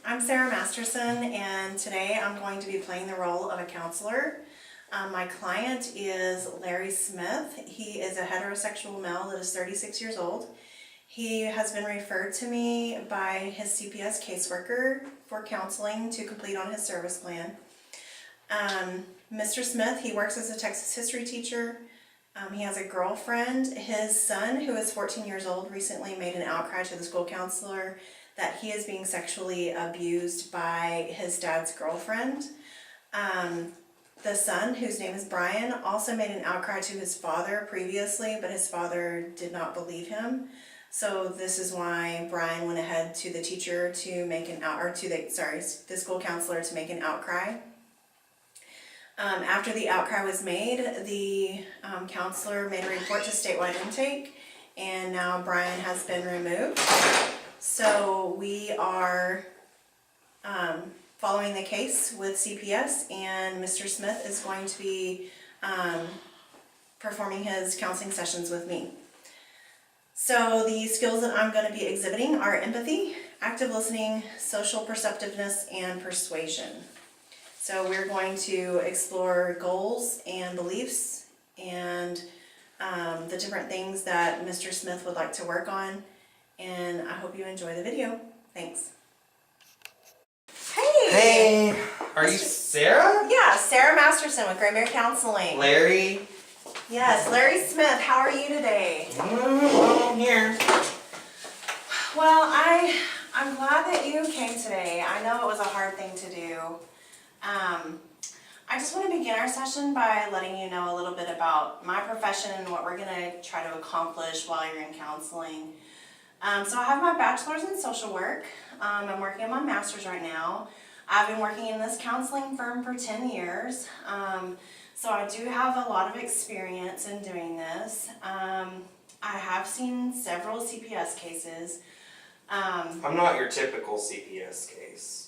I'm Sara Masterson, and today I'm going to be playing the role of a counselor. My client is Larry Smith. He is a heterosexual male that is 36 years old. He has been referred to me by his CPS caseworker for counseling to complete on his service plan. Mr. Smith, he works as a Texas history teacher. He has a girlfriend. His son, who is 14 years old, recently made an outcry to the school counselor that he is being sexually abused by his dad's girlfriend. The son, whose name is Brian, also made an outcry to his father previously, but his father did not believe him. So this is why Brian went ahead to the teacher to make the school counselor to make an outcry. After the outcry was made, the counselor made a report to statewide intake, and now Brian has been removed. So we are following the case with CPS, and Mr. Smith is going to be performing his counseling sessions with me. So the skills that I'm going to be exhibiting are empathy, active listening, social perceptiveness, and persuasion. So we're going to explore goals and beliefs and the different things that Mr. Smith would like to work on. And I hope you enjoy the video. Thanks. Hey! Hey! Are you Sara? Yeah, Sara Masterson with Gray Bear Counseling. Larry? Yes, Larry Smith. How are you today? I'm here. Well, I'm glad that you came today. I know it was a hard thing to do. I just want to begin our session by letting you know a little bit about my profession and what we're going to try to accomplish while you're in counseling. So I have my bachelor's in social work. I'm working on my master's right now. I've been working in this counseling firm for 10 years. So I do have a lot of experience in doing this. I have seen several CPS cases. I'm not your typical CPS case.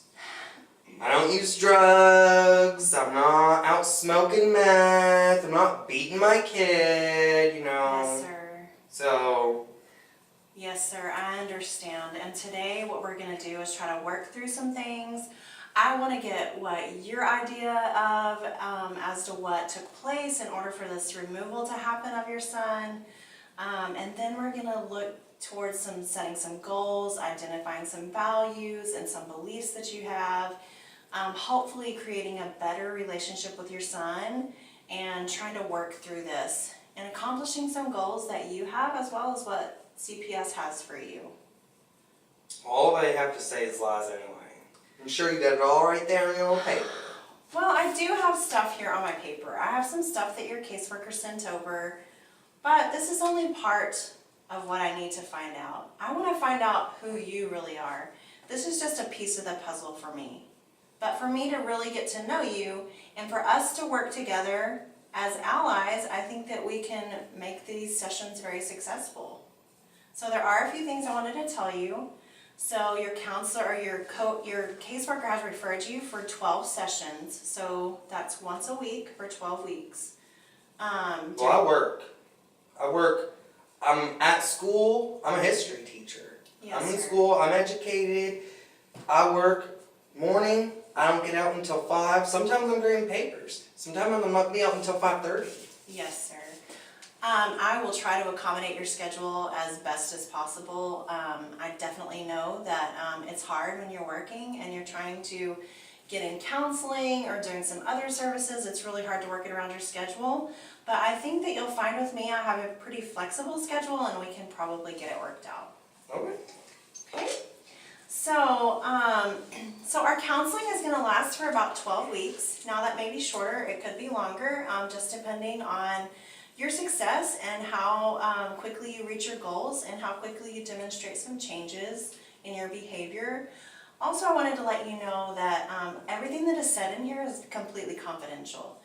I don't use drugs, I'm not out smoking meth, I'm not beating my kid, you know. Yes, sir. So... Yes, sir, I understand. And today what we're going to do is try to work through some things. I want to get what your idea of as to what took place in order for this removal to happen of your son. And then we're going to look towards setting some goals, identifying some values and some beliefs that you have. Hopefully creating a better relationship with your son and trying to work through this and accomplishing some goals that you have as well as what CPS has for you. all they have to say is lies anyway. I'm sure you got it all right there on your little paper. Well, I do have stuff here on my paper. I have some stuff that your caseworker sent over, but this is only part of what I need to find out. I want to find out who you really are. This is just a piece of the puzzle for me. But for me to really get to know you and for us to work together as allies, I think that we can make these sessions very successful. So there are a few things I wanted to tell you. So your counselor or your caseworker has referred you for 12 sessions. So that's once a week for 12 weeks. Well, I work. I'm at school. I'm a history teacher. Yes, I'm in sir. school. I'm educated. I work morning. I don't get out until 5. Sometimes I'm grading papers. Sometimes I'm not be out until 5:30. Yes, sir. I will try to accommodate your schedule as best as possible. I definitely know that it's hard when you're working and you're trying to get in counseling or doing some other services. It's really hard to work it around your schedule. But I think that you'll find with me I have a pretty flexible schedule and we can probably get it worked out. Okay. Okay? So our counseling is going to last for about 12 weeks. Now that may be shorter, it could be longer, just depending on your success and how quickly you reach your goals and how quickly you demonstrate some changes in your behavior. Also, I wanted to let you know that everything that is said in here is completely confidential.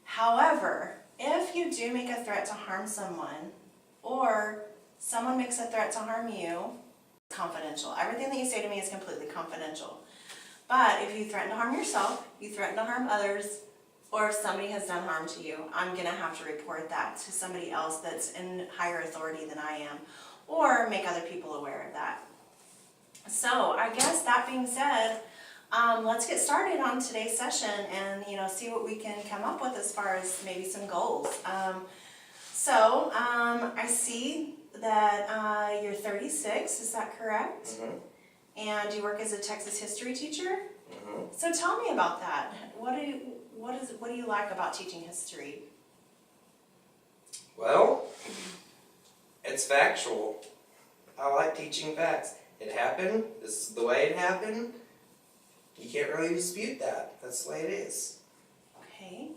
However, if you do make a threat to harm someone or someone makes a threat to harm you, it's confidential. Everything that you say to me is completely confidential. But if you threaten to harm yourself, you threaten to harm others, or if somebody has done harm to you, I'm going to have to report that to somebody else that's in higher authority than I am, or make other people aware of that. So I guess that being said, let's get started on today's session and, see what we can come up with as far as maybe some goals. I see that you're 36, is that correct? Mm-hmm. And you work as a Texas history teacher? Mm-hmm. So tell me about that. What do you like about teaching history? Well, it's factual. I like teaching facts. It happened. This is the way it happened. You can't really dispute that. That's the way it is. Okay.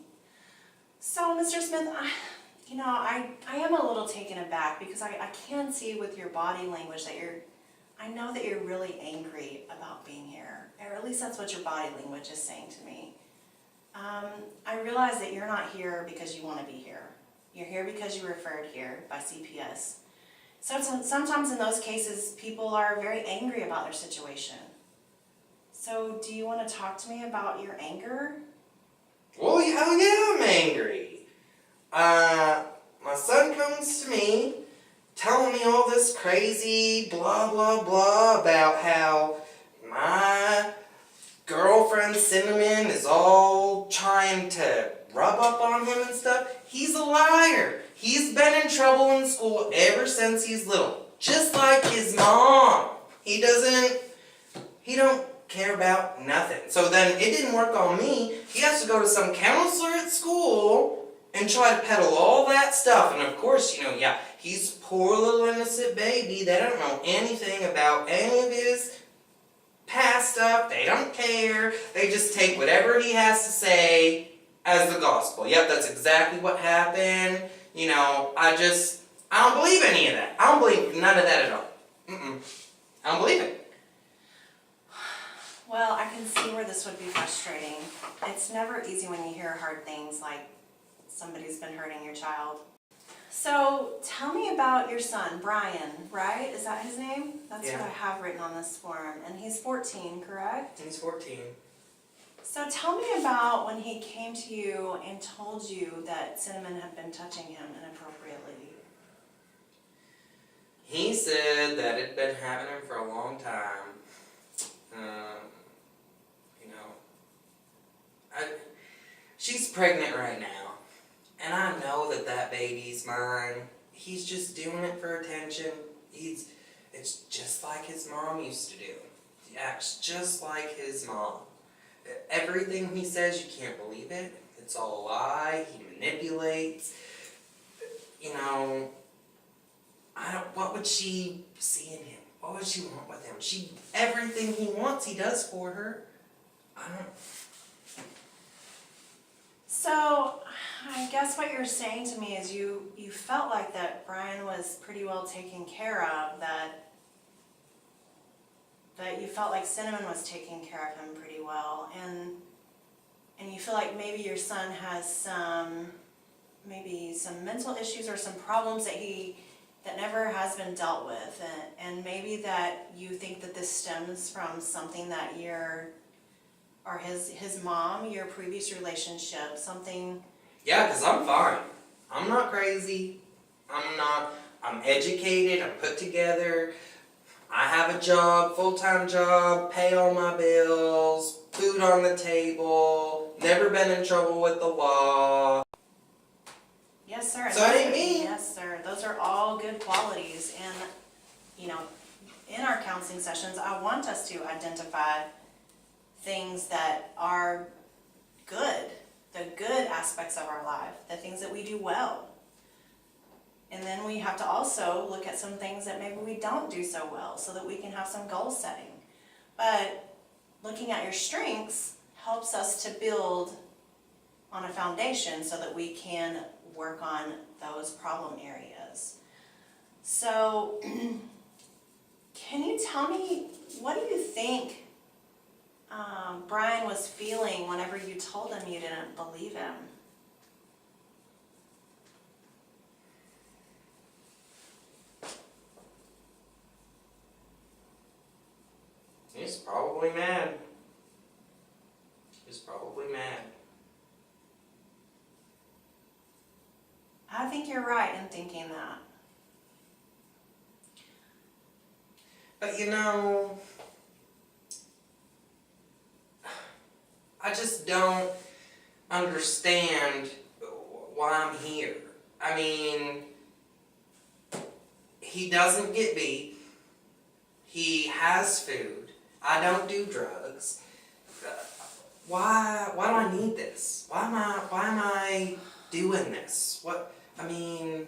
So, Mr. Smith, I am a little taken aback because I can see with your body language that I know that you're really angry about being here, or at least that's what your body language is saying to me. I realize that you're not here because you want to be here. You're here because you referred here by CPS. So sometimes in those cases, people are very angry about their situation. So do you want to talk to me about your anger? Well, hell yeah, I'm angry. My son comes to me telling me all this crazy blah blah blah about how my girlfriend Cinnamon is all trying to rub up on him and stuff. He's a liar. He's been in trouble in school ever since he's little. Just like his mom. He don't care about nothing. So then it didn't work on me. He has to go to some counselor at school and try to peddle all that stuff. And of course, he's a poor little innocent baby. They don't know anything about any of his past stuff. They don't care. They just take whatever he has to say as the gospel. Yep, that's exactly what happened. I don't believe any of that. I don't believe none of that at all. I don't believe it. Well, I can see where this would be frustrating. It's never easy when you hear hard things like somebody's been hurting your child. So tell me about your son, Brian, right? Is that his name? That's Yeah. what I have written on this form. And he's 14, correct? He's 14. So tell me about when he came to you and told you that Cinnamon had been touching him inappropriately. He said that it'd been happening for a long time. She's pregnant right now, and I know that baby's mine. He's just doing it for attention. It's just like his mom used to do. He acts just like his mom. Everything he says, you can't believe it. It's all a lie. He manipulates. What would she see in him? What would she want with him? Everything he wants, he does for her. So I guess what you're saying to me is you felt like that Brian was pretty well taken care of, that you felt like Cinnamon was taking care of him pretty well, and you feel like maybe your son has some mental issues or some problems that never has been dealt with, and maybe that you think that this stems from something that or his mom, your previous relationship, something. Yeah, because I'm fine. I'm not crazy. I'm educated, I'm put together. I have a job, full-time job, pay all my bills, food on the table, never been in trouble with the law. Yes, sir. So it ain't me. Yes, sir. Those are all good qualities, and in our counseling sessions, I want us to identify things that are good, the good aspects of our life, the things that we do well. And then we have to also look at some things that maybe we don't do so well so that we can have some goal setting. But looking at your strengths helps us to build on a foundation so that we can work on those problem areas. So can you tell me, what do you think Brian was feeling whenever you told him you didn't believe him? He's probably mad. He's probably mad. I think you're right in thinking that. But just don't understand why I'm here. I mean, he doesn't get beat. He has food. I don't do drugs. Why do I need this? Why am I doing this? I mean,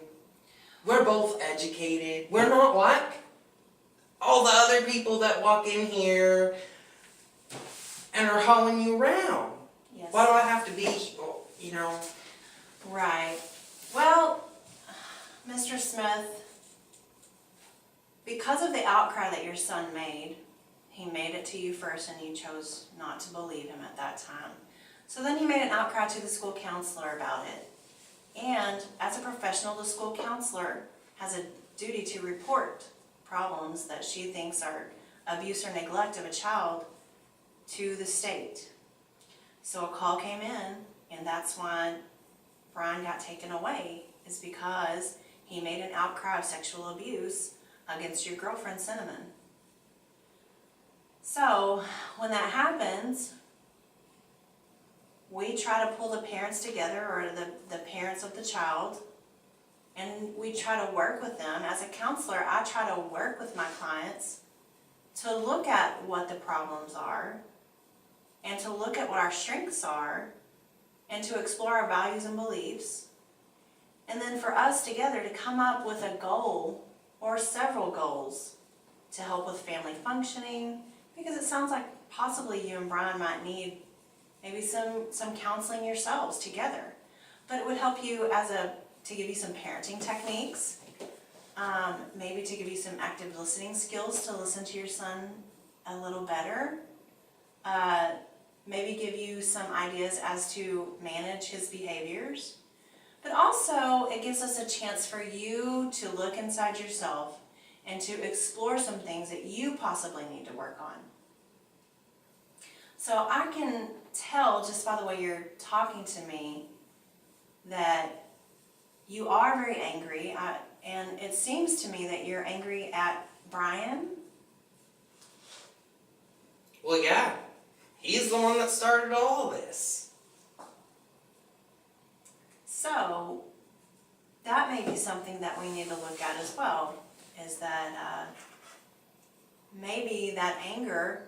we're both educated. We're not like all the other people that walk in here and are hauling you around. Yes. Why do I have to be, you know? Right. Well, Mr. Smith, because of the outcry that your son made, he made it to you first and you chose not to believe him at that time. So then he made an outcry to the school counselor about it. And as a professional, the school counselor has a duty to report problems that she thinks are abuse or neglect of a child to the state. So a call came in, and that's why Brian got taken away, is because he made an outcry of sexual abuse against your girlfriend, Cinnamon. So when that happens, we try to pull the parents together, or the parents of the child, and we try to work with them. As a counselor, I try to work with my clients to look at what the problems are and to look at what our strengths are and to explore our values and beliefs. And then for us together to come up with a goal or several goals to help with family functioning, because it sounds like possibly you and Brian might need maybe some counseling yourselves together. But it would help you to give you some parenting techniques, maybe to give you some active listening skills to listen to your son a little better, maybe give you some ideas as to manage his behaviors. But also, it gives us a chance for you to look inside yourself and to explore some things that you possibly need to work on. So I can tell just by the way you're talking to me that you are very angry, and it seems to me that you're angry at Brian. Well, yeah, he's the one that started all this. So that may be something that we need to look at as well, is that maybe that anger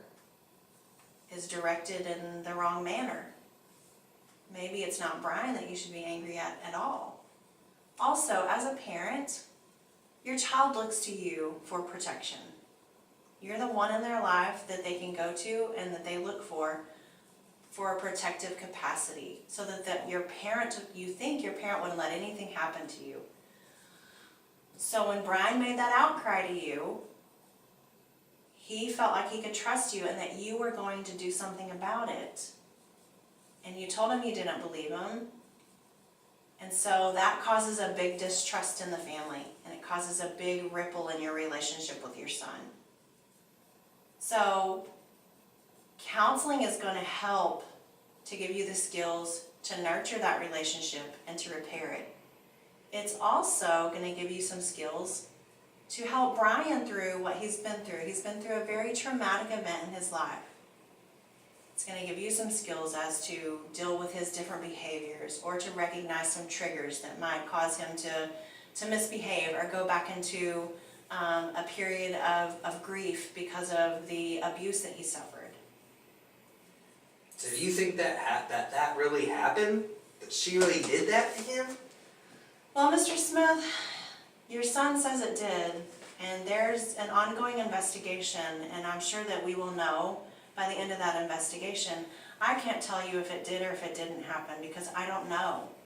is directed in the wrong manner. Maybe it's not Brian that you should be angry at all. Also, as a parent, your child looks to you for protection. You're the one in their life that they can go to and that they look for a protective capacity, so that you think your parent wouldn't let anything happen to you. So when Brian made that outcry to you, he felt like he could trust you and that you were going to do something about it. And you told him you didn't believe him. And so that causes a big distrust in the family, and it causes a big ripple in your relationship with your son. So counseling is going to help to give you the skills to nurture that relationship and to repair it. It's also going to give you some skills to help Brian through what he's been through. He's been through a very traumatic event in his life. It's going to give you some skills as to deal with his different behaviors, or to recognize some triggers that might cause him to misbehave or go back into a period of grief because of the abuse that he suffered. So do you think that really happened? That she really did that to him? Well, Mr. Smith, your son says it did, and there's an ongoing investigation, and I'm sure that we will know by the end of that investigation. I can't tell you if it did or if it didn't happen, because I don't know.